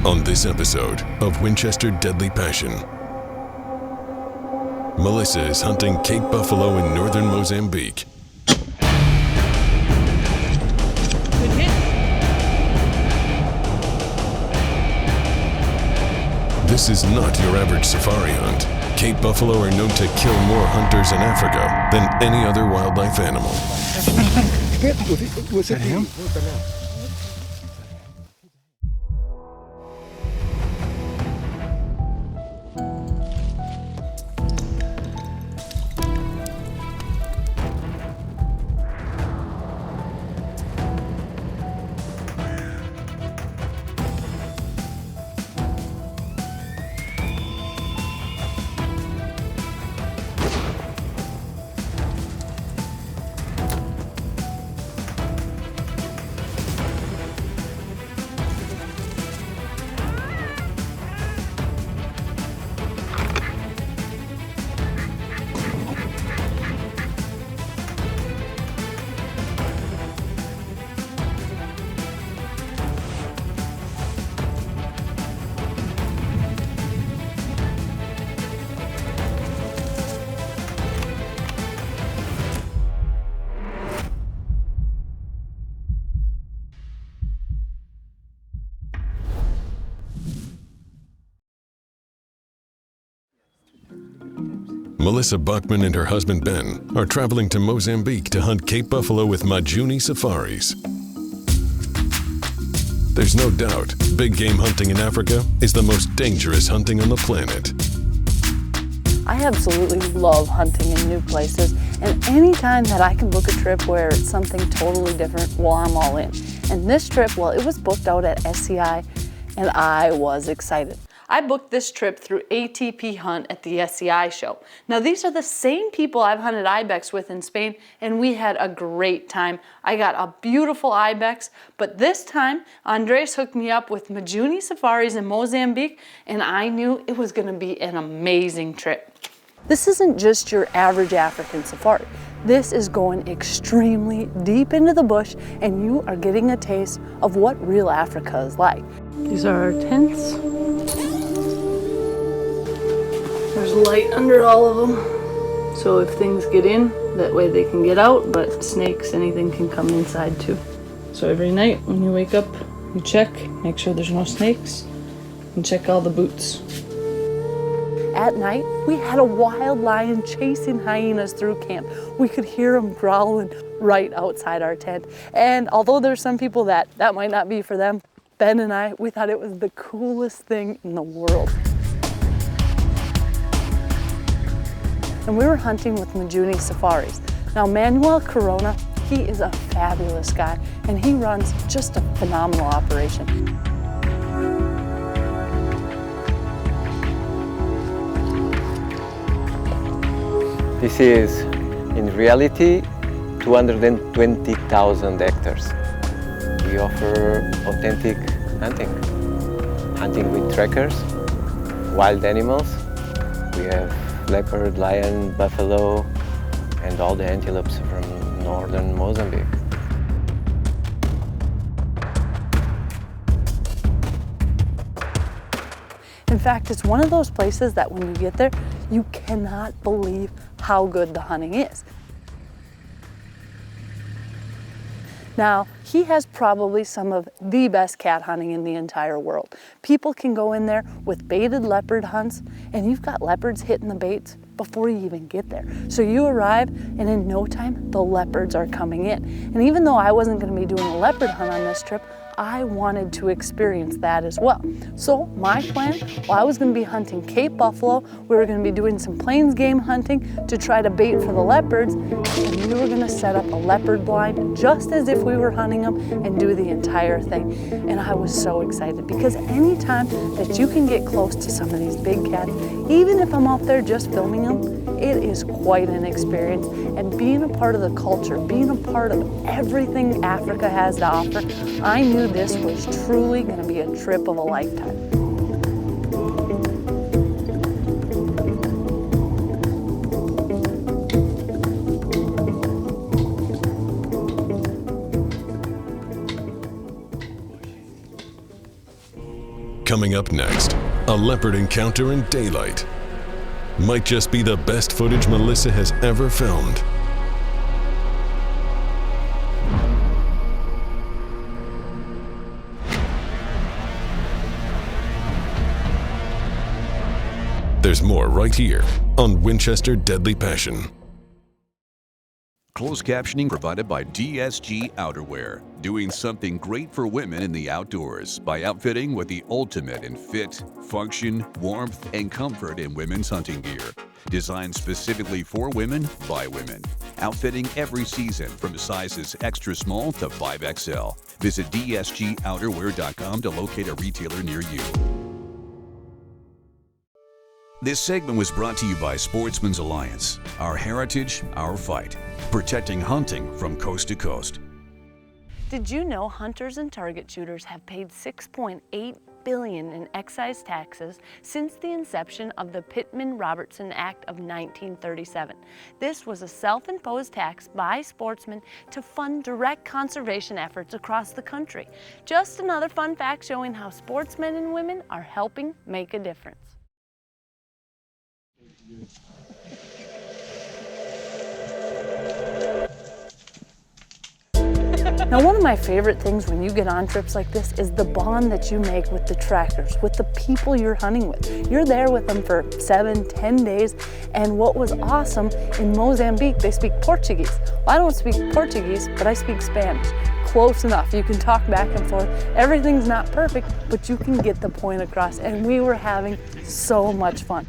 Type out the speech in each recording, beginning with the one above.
On this episode of Winchester Deadly Passion, Melissa is hunting Cape buffalo in northern Mozambique. Good hit. This is not your average safari hunt. Cape buffalo are known to kill more hunters in Africa than any other wildlife animal. Was it him? Melissa Buckman and her husband Ben are traveling to Mozambique to hunt Cape buffalo with Majuni safaris. There's no doubt, big game hunting in Africa is the most dangerous hunting on the planet. I absolutely love hunting in new places, and anytime that I can book a trip where it's something totally different, well, I'm all in. And this trip, well, it was booked out at SCI, and I was excited. I booked this trip through ATP Hunt at the SCI show. Now these are the same people I've hunted ibex with in Spain, and we had a great time. I got a beautiful ibex, but this time Andres hooked me up with Majuni safaris in Mozambique, and I knew it was gonna be an amazing trip. This isn't just your average African safari. This is going extremely deep into the bush, and you are getting a taste of what real Africa is like. These are our tents. There's light under all of them, so if things get in, that way they can get out, but snakes, anything can come inside too. So every night when you wake up, you check, make sure there's no snakes, and check all the boots. At night, we had a wild lion chasing hyenas through camp. We could hear them growling right outside our tent. And although there's some people that might not be for them, Ben and I, we thought it was the coolest thing in the world. And we were hunting with Majuni safaris. Now Manuel Corona, he is a fabulous guy, and he runs just a phenomenal operation. This is, in reality, 220,000 hectares. We offer authentic hunting with trackers, wild animals. We have leopard, lion, buffalo, and all the antelopes from northern Mozambique. In fact, it's one of those places that when you get there, you cannot believe how good the hunting is. Now, he has probably some of the best cat hunting in the entire world. People can go in there with baited leopard hunts, and you've got leopards hitting the baits before you even get there. So you arrive, and in no time, the leopards are coming in. And even though I wasn't going to be doing a leopard hunt on this trip, I wanted to experience that as well. So my plan, well, I was going to be hunting Cape buffalo. We were going to be doing some plains game hunting to try to bait for the leopards, and we were going to set up a leopard blind just as if we were hunting them and do the entire thing. And I was so excited because anytime that you can get close to some of these big cats, even if I'm out there just filming them, it is quite an experience. And being a part of the culture, being a part of everything Africa has to offer, I knew this was truly going to be a trip of a lifetime. Coming up next, a leopard encounter in daylight. Might just be the best footage Melissa has ever filmed. There's more right here on Winchester Deadly Passion. Closed captioning provided by DSG Outerwear, doing something great for women in the outdoors by outfitting with the ultimate in fit, function, warmth, and comfort in women's hunting gear. Designed specifically for women by women. Outfitting every season from sizes extra small to 5XL. Visit dsgouterwear.com to locate a retailer near you. This segment was brought to you by Sportsman's Alliance. Our heritage, our fight. Protecting hunting from coast to coast. Did you know hunters and target shooters have paid $6.8 billion in excise taxes since the inception of the Pittman-Robertson Act of 1937? This was a self-imposed tax by sportsmen to fund direct conservation efforts across the country. Just another fun fact showing how sportsmen and women are helping make a difference. Now, one of my favorite things when you get on trips like this is the bond that you make with the trackers, with the people you're hunting with. You're there with them for 7-10 days, and what was awesome, in Mozambique, they speak Portuguese. Well, I don't speak Portuguese, but I speak Spanish. Close enough. You can talk back and forth. Everything's not perfect, but you can get the point across, and we were having so much fun.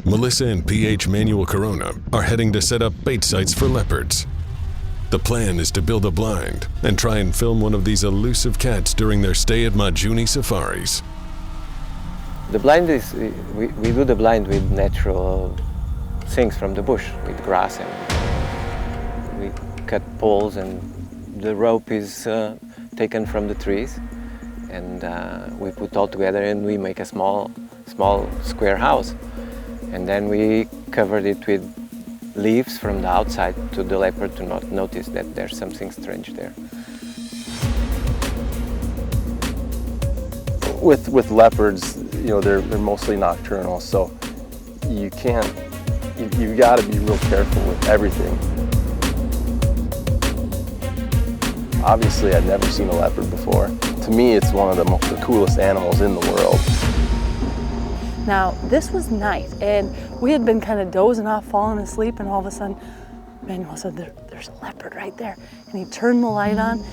Melissa and PH Manuel Corona are heading to set up bait sites for leopards. The plan is to build a blind and try and film one of these elusive cats during their stay at Majuni safaris. The blind is, we do the blind with natural things from the bush, with grass, and we cut poles, and the rope is taken from the trees, and we put all together and we make a small square house. And then we covered it with leaves from the outside to the leopard to not notice that there's something strange there. With leopards, you know, they're mostly nocturnal, so you've got to be real careful with everything. Obviously, I'd never seen a leopard before. To me, it's one of the coolest animals in the world. Now, this was night, and we had been kind of dozing off, falling asleep, and all of a sudden, Manuel said, there's a leopard right there. And he turned the light on,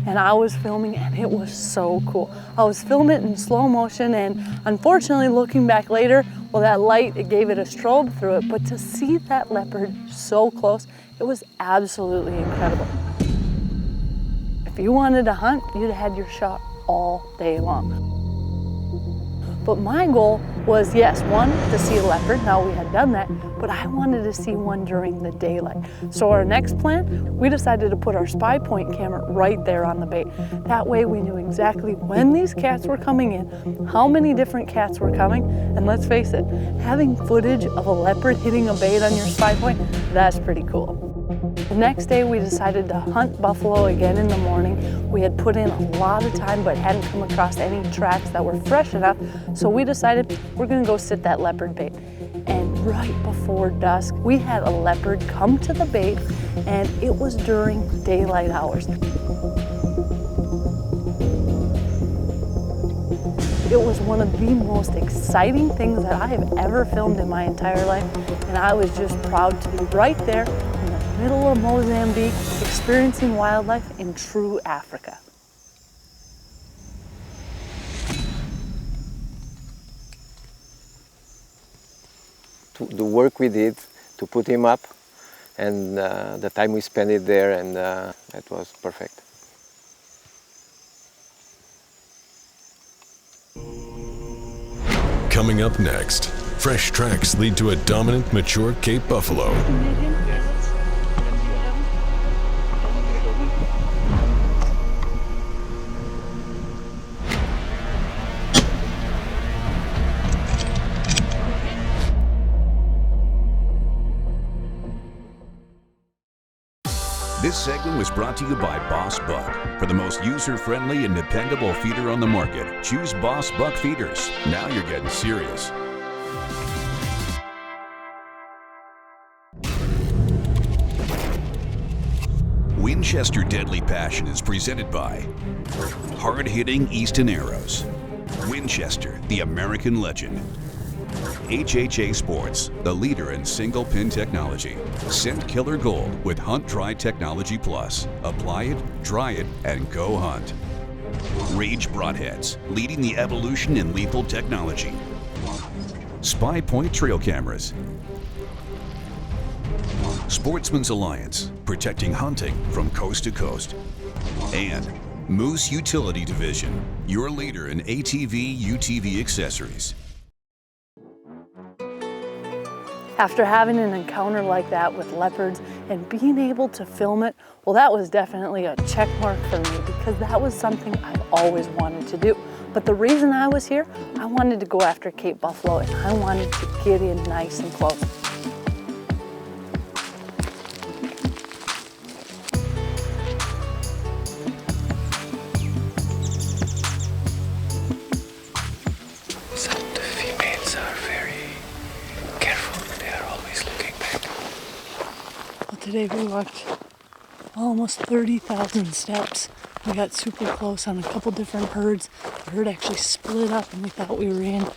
and I was filming, and it was so cool. I was filming it in slow motion, and unfortunately, looking back later, well, that light, it gave it a strobe through it, but to see that leopard so close, it was absolutely incredible. If you wanted to hunt, you'd have had your shot all day long. But my goal was, yes, one, to see a leopard. Now we had done that, but I wanted to see one during the daylight. So our next plan, we decided to put our spy point camera right there on the bait. That way we knew exactly when these cats were coming in, how many different cats were coming, and let's face it, having footage of a leopard hitting a bait on your spy point, that's pretty cool. The next day we decided to hunt buffalo again in the morning. We had put in a lot of time but hadn't come across any tracks that were fresh enough, so we decided we're gonna go sit that leopard bait. And right before dusk, we had a leopard come to the bait, and it was during daylight hours. It was one of the most exciting things that I have ever filmed in my entire life, and I was just proud to be right there in the middle of Mozambique, experiencing wildlife in true Africa. The work we did to put him up, and the time we spent it there, and it was perfect. Coming up next, fresh tracks lead to a dominant, mature Cape buffalo. This segment was brought to you by Boss Buck. For the most user-friendly and dependable feeder on the market, choose Boss Buck feeders. Now you're getting serious. Winchester Deadly Passion is presented by hard-hitting Easton Arrows, Winchester, the American legend, HHA Sports, the leader in single-pin technology, Scent Killer Gold with Hunt Dry Technology Plus. Apply it, dry it, and go hunt. Rage Broadheads, leading the evolution in lethal technology. Spy Point Trail Cameras. Sportsman's Alliance, protecting hunting from coast to coast. And Moose Utility Division, your leader in ATV, UTV accessories. After having an encounter like that with leopards and being able to film it, well, that was definitely a check mark for me because that was something I've always wanted to do. But the reason I was here, I wanted to go after Cape Buffalo and I wanted to get in nice and close. Today we walked almost 30,000 steps. We got super close on a couple different herds. The herd actually split up and we thought we were in.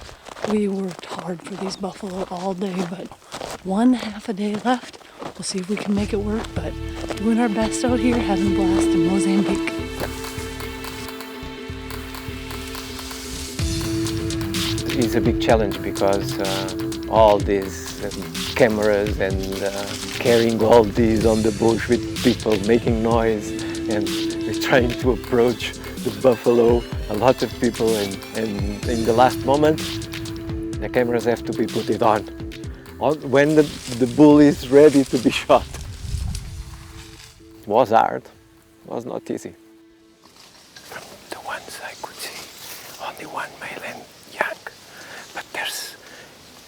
We worked hard for these buffalo all day, but 1/2 a day left. We'll see if we can make it work, but doing our best out here, having a blast in Mozambique. It's a big challenge because all these cameras and carrying all these on the bush with people making noise, and we're trying to approach the buffalo, a lot of people, and in the last moment the cameras have to be put it on when the bull is ready to be shot. It was hard, it was not easy. From the ones I could see, only one male and young, but there's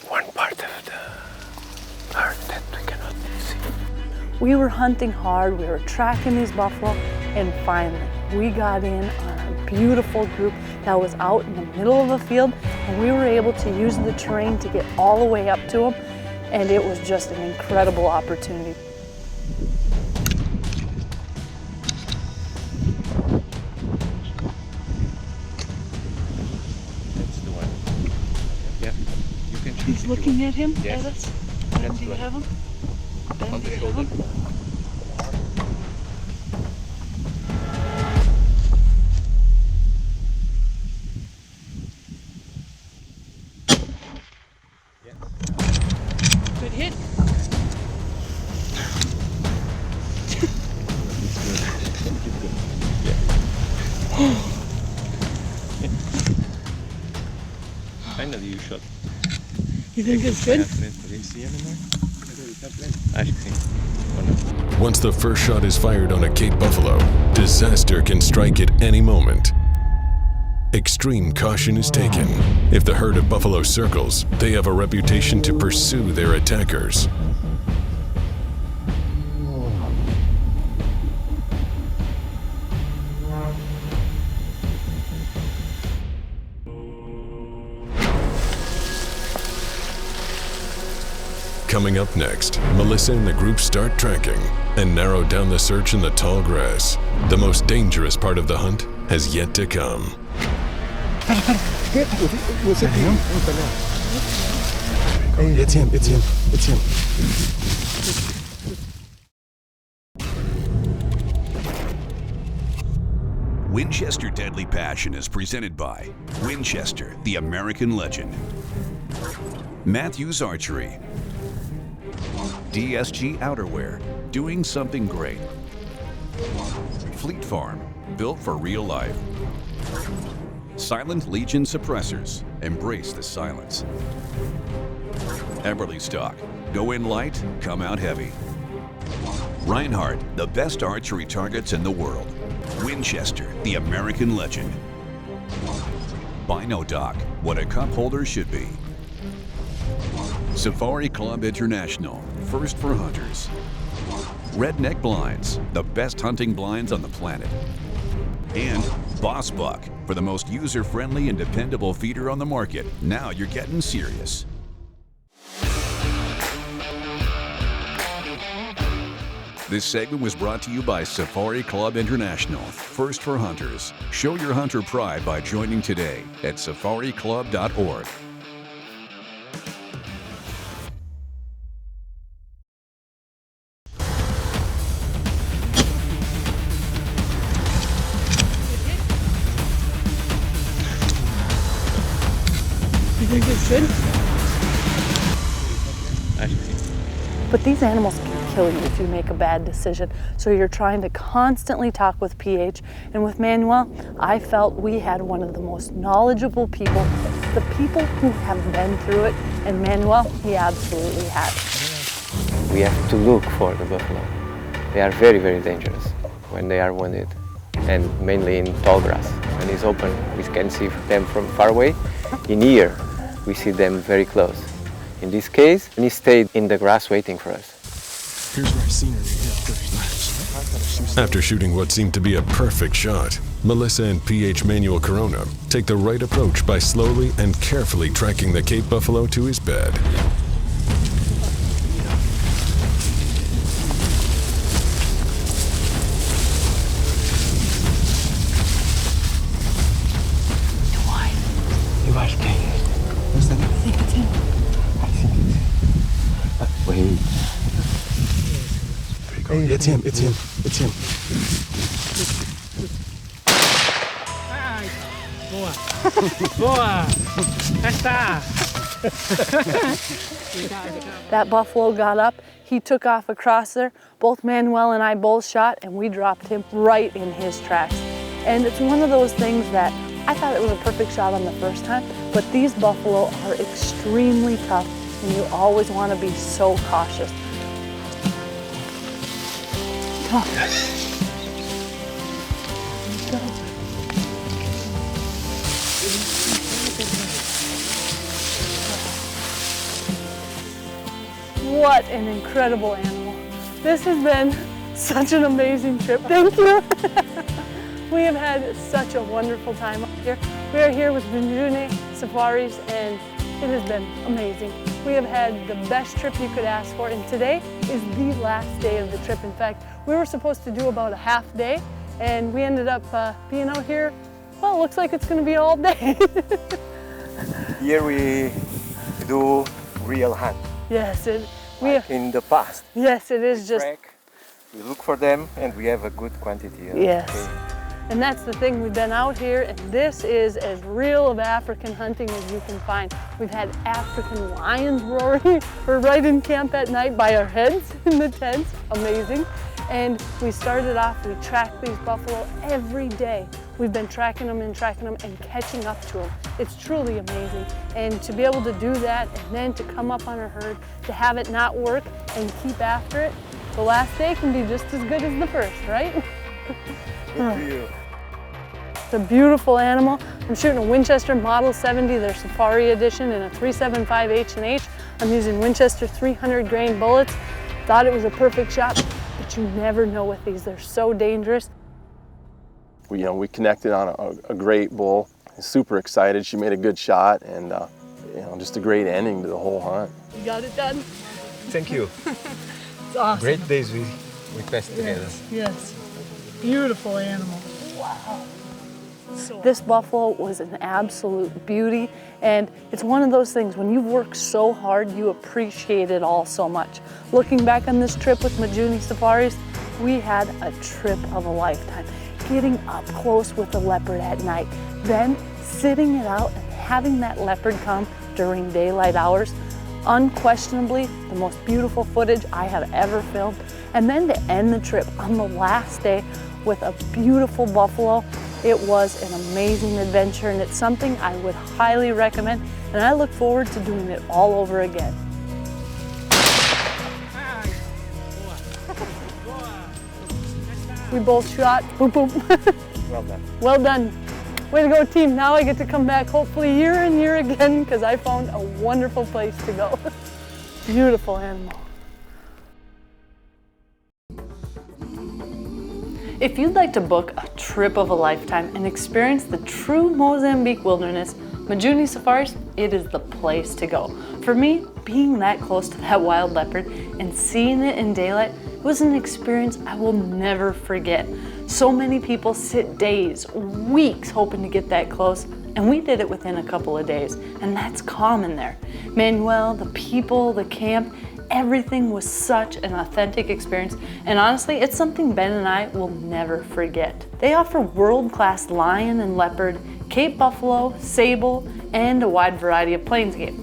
one part of the herd that we cannot see. We were hunting hard, we were tracking these buffalo, and finally we got in on a beautiful group that was out in the middle of a field, and we were able to use the terrain to get all the way up to them, and it was just an incredible opportunity. That's the one. Yeah, you can choose. He's looking at him, Yes. at us. That's Do you right. have him? Ben, On do the you have shoulder. him? Good hit. Finally you shot. You think it's good? Did you see him in there? Acho que sim. Once the first shot is fired on a Cape Buffalo, disaster can strike at any moment. Extreme caution is taken. If the herd of buffalo circles, they have a reputation to pursue their attackers. Coming up next, Melissa and the group start tracking and narrow down the search in the tall grass. The most dangerous part of the hunt has yet to come. Was it him? It's him, it's him, it's him. Winchester Deadly Passion is presented by Winchester, the American legend, Matthews Archery, DSG Outerwear, doing something great, Fleet Farm, built for real life, Silent Legion Suppressors, embrace the silence, Eberly Stock, go in light, come out heavy, Reinhardt, the best archery targets in the world, Winchester, the American legend, Bino Dock, what a cup holder should be, Safari Club International, first for hunters, Redneck Blinds, the best hunting blinds on the planet. And Boss Buck, for the most user-friendly and dependable feeder on the market. Now you're getting serious. This segment was brought to you by Safari Club International, first for hunters. Show your hunter pride by joining today at safariclub.org. You think it's good? Acho que sim. But these animals can kill you if you make a bad decision. So you're trying to constantly talk with PH. And with Manuel, I felt we had one of the most knowledgeable people, the people who have been through it. And Manuel, he absolutely had. We have to look for the buffalo. They are very, very dangerous when they are wounded, and mainly in tall grass. When it's open, we can see them from far away. In here, we see them very close. In this case, he stayed in the grass waiting for us. Here's where I seen her. Yeah, After shooting what seemed to be a perfect shot, Melissa and PH Manuel Corona take the right approach by slowly and carefully tracking the Cape buffalo to his bed. Wait. Hey, it's him. It's him. It's him. Ai, boa. Boa. Já está. That buffalo got up, he took off across there. Both Manuel and I both shot, and we dropped him right in his tracks. And it's one of those things that I thought it was a perfect shot on the first time, but these buffalo are extremely tough, and you always want to be so cautious. Tough. What an incredible animal. This has been such an amazing trip. Thank you. We have had such a wonderful time up here. We are here with Vinjune Safaris, and it has been amazing. We have had the best trip you could ask for, and today is the last day of the trip. In fact, we were supposed to do about a half day, and we ended up being out here, well, it looks like it's going to be all day. Here we do real hunt. Yes, Like in the past. Yes, it is We just. track, we look for them, and we have a good quantity. Yes. Okay. And that's the thing, we've been out here, and this is as real of African hunting as you can find. We've had African lions roaring. We're right in camp at night by our heads in the tents, amazing. And we started off, we tracked these buffalo every day. We've been tracking them and catching up to them. It's truly amazing. And to be able to do that, and then to come up on a herd, to have it not work and keep after it, the last day can be just as good as the first, right? It's a beautiful animal. I'm shooting a Winchester Model 70, their Safari Edition, in a 375 H&H. I'm using Winchester 300 grain bullets. Thought it was a perfect shot, but you never know with these. They're so dangerous. We connected on a great bull. Super excited. She made a good shot, and just a great ending to the whole hunt. You got it done. Thank you. It's awesome. Great days we passed together. Yes. Beautiful animal. Wow. This buffalo was an absolute beauty, and it's one of those things, when you've worked so hard, you appreciate it all so much. Looking back on this trip with Mozambique Safaris, we had a trip of a lifetime. Getting up close with the leopard at night, then sitting it out and having that leopard come during daylight hours, unquestionably the most beautiful footage I have ever filmed. And then to end the trip on the last day with a beautiful buffalo, it was an amazing adventure, and it's something I would highly recommend, and I look forward to doing it all over again. We both shot. Boom, boom. Well done. Well done. Way to go, team. Now I get to come back hopefully year and year again, because I found a wonderful place to go. Beautiful animal. If you'd like to book a trip of a lifetime and experience the true Mozambique wilderness, Majuni Safaris, it is the place to go. For me, being that close to that wild leopard and seeing it in daylight was an experience I will never forget. So many people sit days, weeks hoping to get that close, and we did it within a couple of days, and that's common there. Manuel, the people, the camp, everything was such an authentic experience, and honestly, it's something Ben and I will never forget. They offer world-class lion and leopard, Cape buffalo, sable, and a wide variety of plains game.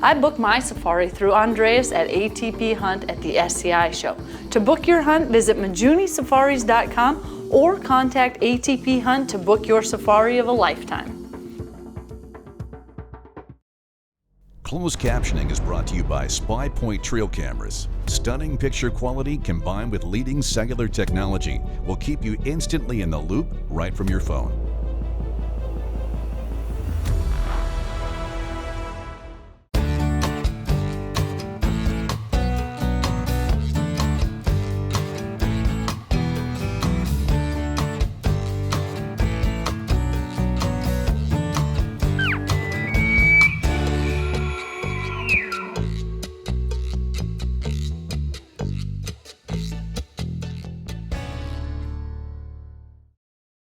I booked my safari through Andreas at ATP Hunt at the SCI show. To book your hunt, visit MajuniSafaris.com or contact ATP Hunt to book your safari of a lifetime. Closed captioning is brought to you by Spy Point Trail Cameras. Stunning picture quality combined with leading cellular technology will keep you instantly in the loop right from your phone.